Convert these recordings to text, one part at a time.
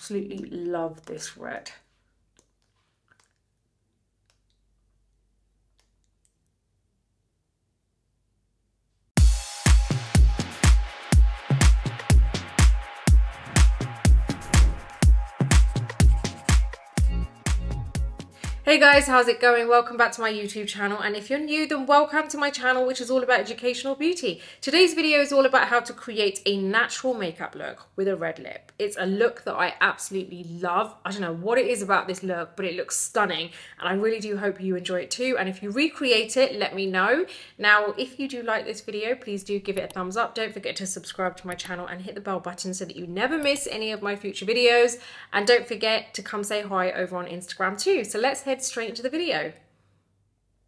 absolutely love this red. Hey guys, how's it going? Welcome back to my YouTube channel, and if you're new, then welcome to my channel, which is all about educational beauty. Today's video is all about how to create a natural makeup look with a red lip. It's a look that I absolutely love. I don't know what it is about this look, but it looks stunning, and I really do hope you enjoy it too. And if you recreate it, let me know. Now, if you do like this video, please do give it a thumbs up. Don't forget to subscribe to my channel and hit the bell button so that you never miss any of my future videos. And don't forget to come say hi over on Instagram too. So let's head straight into the video.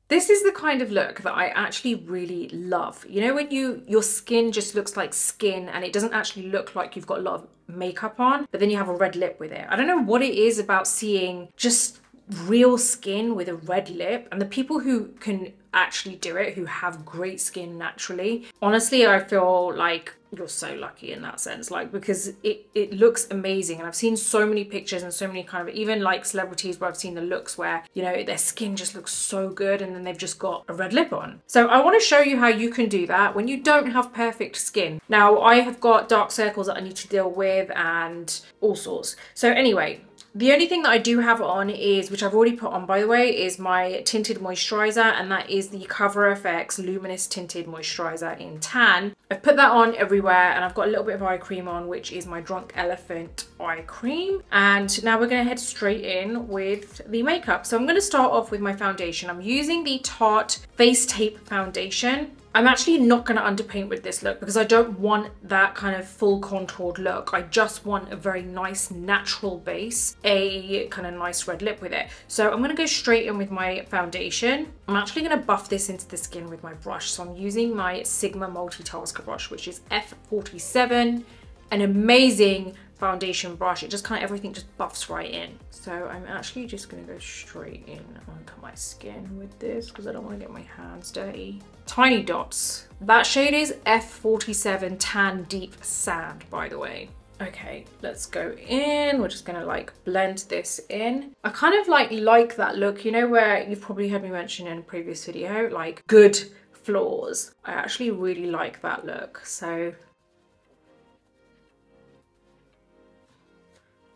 This is the kind of look that I actually really love. You know, when your skin just looks like skin and it doesn't actually look like you've got a lot of makeup on, but then you have a red lip with it. I don't know what it is about seeing just real skin with a red lip, and the people who can actually do it, who have great skin naturally, honestly, I feel like you're so lucky in that sense, like, because it looks amazing. And I've seen so many pictures and so many kind of, even like celebrities where I've seen the looks where, you know, their skin just looks so good and then they've just got a red lip on. So I want to show you how you can do that when you don't have perfect skin. Now, I have got dark circles that I need to deal with and all sorts. So anyway, the only thing that I do have on is, which I've already put on by the way, is my tinted moisturizer, and that is the Cover FX Luminous Tinted Moisturizer in Tan. I've put that on everywhere, and I've got a little bit of eye cream on, which is my Drunk Elephant eye cream. And now we're going to head straight in with the makeup. So I'm going to start off with my foundation. I'm using the Tarte Face Tape Foundation. I'm actually not going to underpaint with this look because I don't want that kind of full contoured look. I just want a very nice natural base, a kind of nice red lip with it. So I'm going to go straight in with my foundation. I'm actually going to buff this into the skin with my brush. So I'm using my Sigma Multitasker brush, which is F47, an amazing foundation brush. It just kind of, everything just buffs right in. So I'm actually just going to go straight in onto my skin with this because I don't want to get my hands dirty. Tiny dots. That shade is F47 Tan Deep Sand, by the way. Okay, let's go in. We're just gonna like blend this in. I kind of like that look, you know, where you've probably heard me mention in a previous video, like good flaws. I actually really like that look. So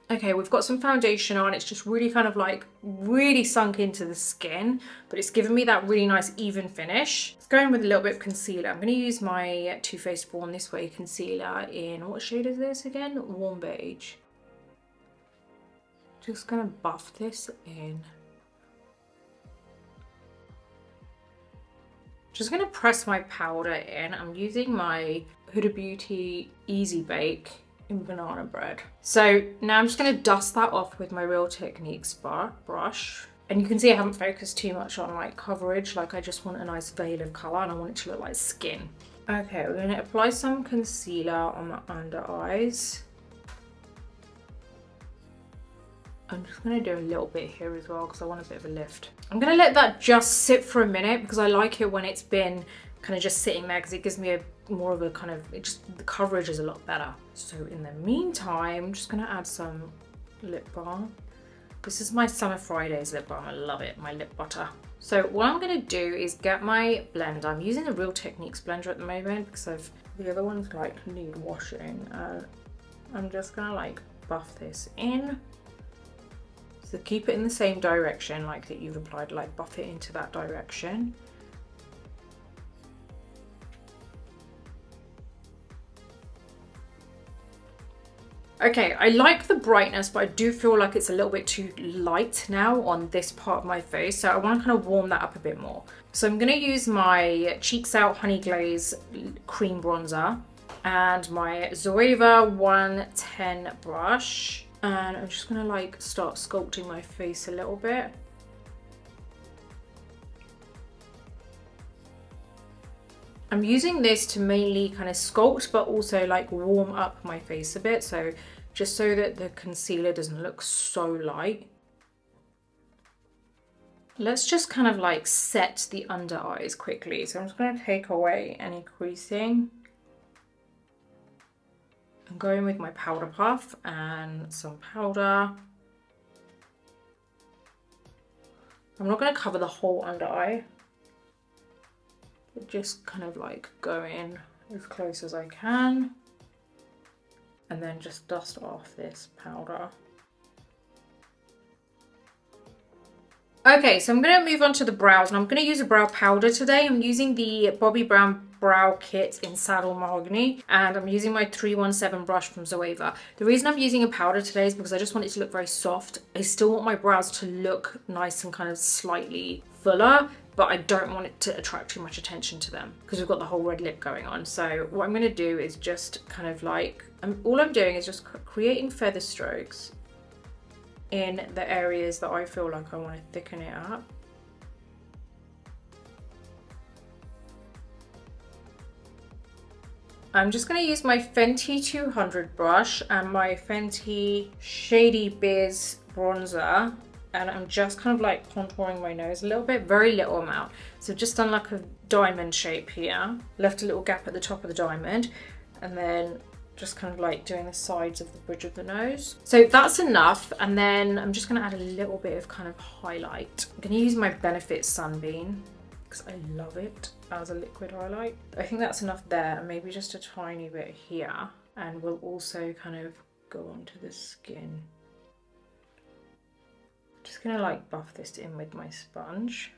okay, we've got some foundation on. It's just really kind of like really sunk into the skin, but it's given me that really nice even finish. Let's go in with a little bit of concealer. I'm going to use my Too Faced Born This Way concealer in, what shade is this again? Warm beige. Just going to buff this in. Just going to press my powder in. I'm using my Huda Beauty Easy Bake in Banana Bread. So now I'm just going to dust that off with my Real Techniques brush. And you can see I haven't focused too much on like coverage, like I just want a nice veil of colour and I want it to look like skin. Okay, we're going to apply some concealer on the under eyes. I'm just going to do a little bit here as well because I want a bit of a lift. I'm going to let that just sit for a minute because I like it when it's been kind of just sitting there because it gives me a more of a kind of, it just, the coverage is a lot better. So in the meantime, I'm just going to add some lip balm. This is my Summer Fridays lip balm. I love it, my lip butter. So what I'm going to do is get my blender. I'm using the Real Techniques blender at the moment because the other ones like need washing. I'm just going to like buff this in. So keep it in the same direction like that you've applied, like buff it into that direction. Okay, I like the brightness, but I do feel like it's a little bit too light now on this part of my face. So I want to kind of warm that up a bit more. So I'm going to use my Cheeks Out Honey Glaze Cream Bronzer and my Zoeva 110 brush. And I'm just going to like start sculpting my face a little bit. I'm using this to mainly kind of sculpt, but also like warm up my face a bit. So just so that the concealer doesn't look so light. Let's just kind of like set the under eyes quickly. So I'm just going to take away any creasing. I'm going with my powder puff and some powder. I'm not going to cover the whole under eye, but just kind of like go in as close as I can, and then just dust off this powder. Okay, so I'm going to move on to the brows, and I'm going to use a brow powder today. I'm using the Bobbi Brown Brow Kit in Saddle Mahogany, and I'm using my 317 brush from Zoeva. The reason I'm using a powder today is because I just want it to look very soft. I still want my brows to look nice and kind of slightly fuller, but I don't want it to attract too much attention to them because we've got the whole red lip going on. So what I'm going to do is just kind of like, all I'm doing is just creating feather strokes in the areas that I feel like I want to thicken it up. I'm just going to use my Fenty 200 brush and my Fenty Shady Biz bronzer, and I'm just kind of like contouring my nose a little bit, very little amount. So just done like a diamond shape here, left a little gap at the top of the diamond, and then just kind of like doing the sides of the bridge of the nose. So that's enough, and then I'm just going to add a little bit of kind of highlight. I'm going to use my Benefit Sunbeam because I love it as a liquid highlight. I think that's enough there, and maybe just a tiny bit here, and we'll also kind of go onto the skin. Just going to like buff this in with my sponge.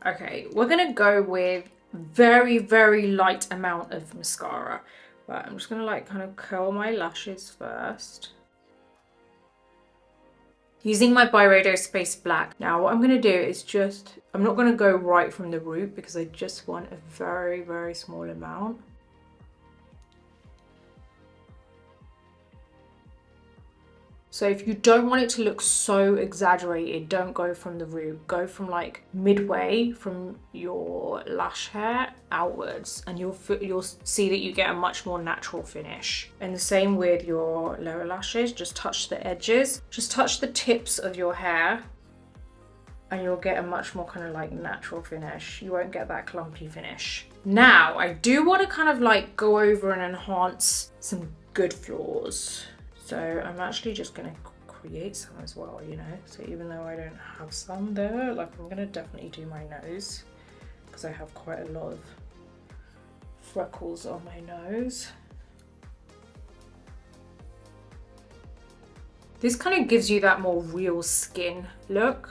Okay, we're gonna go with very, very light amount of mascara. But I'm just gonna like kind of curl my lashes first. Using my Byredo Space Black. Now what I'm gonna do is just, I'm not gonna go right from the root because I just want a very, very small amount. So if you don't want it to look so exaggerated, don't go from the root. Go from like midway from your lash hair outwards, and you'll see that you get a much more natural finish. And the same with your lower lashes. Just touch the edges, just touch the tips of your hair, and you'll get a much more kind of like natural finish. You won't get that clumpy finish. Now, I do want to kind of like go over and enhance some good flaws. So I'm actually just going to create some as well, you know. So even though I don't have some there, like I'm going to definitely do my nose because I have quite a lot of freckles on my nose. This kind of gives you that more real skin look,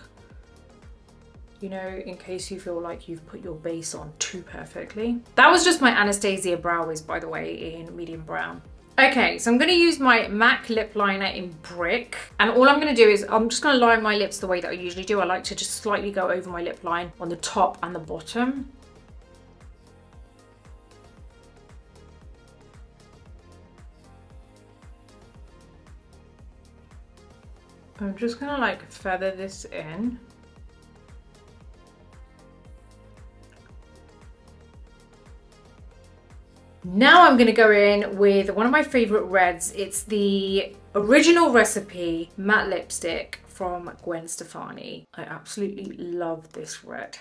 you know, in case you feel like you've put your base on too perfectly. That was just my Anastasia Brow Wiz, by the way, in medium brown. Okay, so I'm going to use my MAC lip liner in Brick, and all I'm going to do is I'm just going to line my lips the way that I usually do. I like to just slightly go over my lip line on the top and the bottom. I'm just going to like feather this in. Now I'm going to go in with one of my favorite reds. It's the Original Recipe matte lipstick from Gwen Stefani. I absolutely love this red.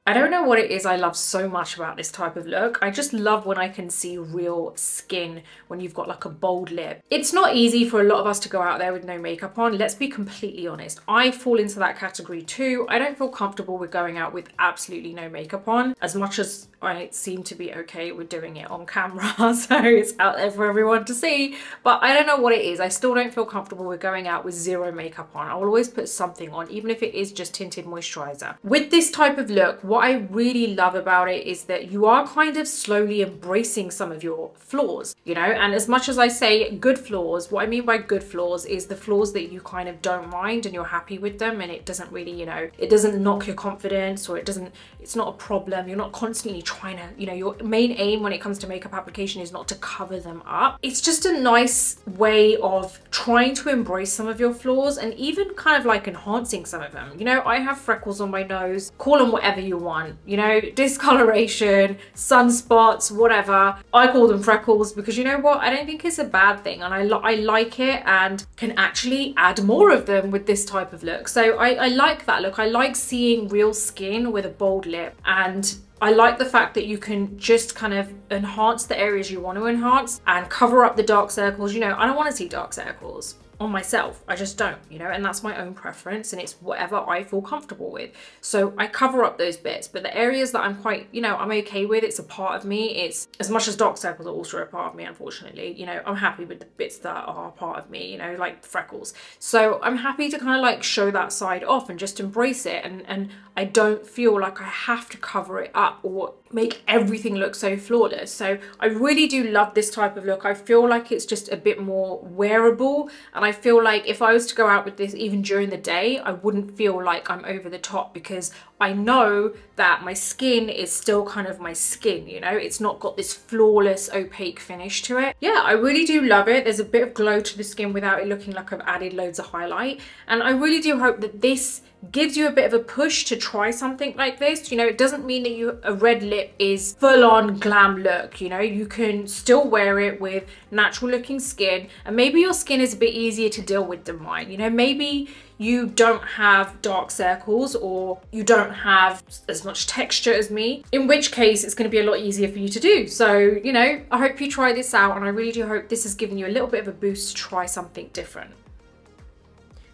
I don't know what it is I love so much about this type of look. I just love when I can see real skin when you've got like a bold lip. It's not easy for a lot of us to go out there with no makeup on. Let's be completely honest. I fall into that category too. I don't feel comfortable with going out with absolutely no makeup on, as much as I seem to be okay with doing it on camera. So it's out there for everyone to see. But I don't know what it is. I still don't feel comfortable with going out with zero makeup on. I will always put something on, even if it is just tinted moisturizer. With this type of look, what I really love about it is that you are kind of slowly embracing some of your flaws, you know, and as much as I say good flaws, what I mean by good flaws is the flaws that you kind of don't mind and you're happy with them, and it doesn't really, you know, it doesn't knock your confidence, or it's not a problem. You're not constantly trying to, you know, your main aim when it comes to makeup application is not to cover them up. It's just a nice way of trying to embrace some of your flaws and even kind of like enhancing some of them. You know, I have freckles on my nose, call them whatever you want. You know, discoloration, sunspots, whatever. I call them freckles because you know what? I don't think it's a bad thing, and I like it and can actually add more of them with this type of look. So I like that look. I like seeing real skin with a bold lip, and I like the fact that you can just kind of enhance the areas you want to enhance and cover up the dark circles. You know, I don't want to see dark circles on myself. I just don't, you know, and that's my own preference and it's whatever I feel comfortable with. So I cover up those bits, but the areas that I'm quite, you know, I'm okay with, it's a part of me. It's as much as dark circles are also a part of me, unfortunately, you know, I'm happy with the bits that are a part of me, you know, like freckles. So I'm happy to kind of like show that side off and just embrace it. And I don't feel like I have to cover it up or make everything look so flawless. So I really do love this type of look. I feel like it's just a bit more wearable, and I feel like if I was to go out with this even during the day, I wouldn't feel like I'm over the top because I know that my skin is still kind of my skin, you know, it's not got this flawless opaque finish to it. Yeah, I really do love it. There's a bit of glow to the skin without it looking like I've added loads of highlight, and I really do hope that this gives you a bit of a push to try something like this. You know, it doesn't mean that a red lip is full-on glam look, you know, you can still wear it with natural looking skin, and maybe your skin is a bit easier to deal with than mine. You know, maybe you don't have dark circles or you don't have as much texture as me, in which case it's going to be a lot easier for you to do. So, you know, I hope you try this out, and I really do hope this has given you a little bit of a boost to try something different.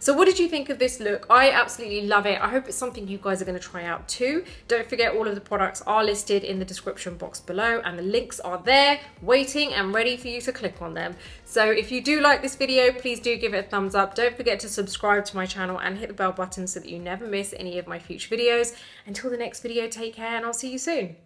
So what did you think of this look? I absolutely love it. I hope it's something you guys are going to try out too. Don't forget, all of the products are listed in the description box below, and the links are there waiting and ready for you to click on them. So if you do like this video, please do give it a thumbs up. Don't forget to subscribe to my channel and hit the bell button so that you never miss any of my future videos. Until the next video, take care and I'll see you soon.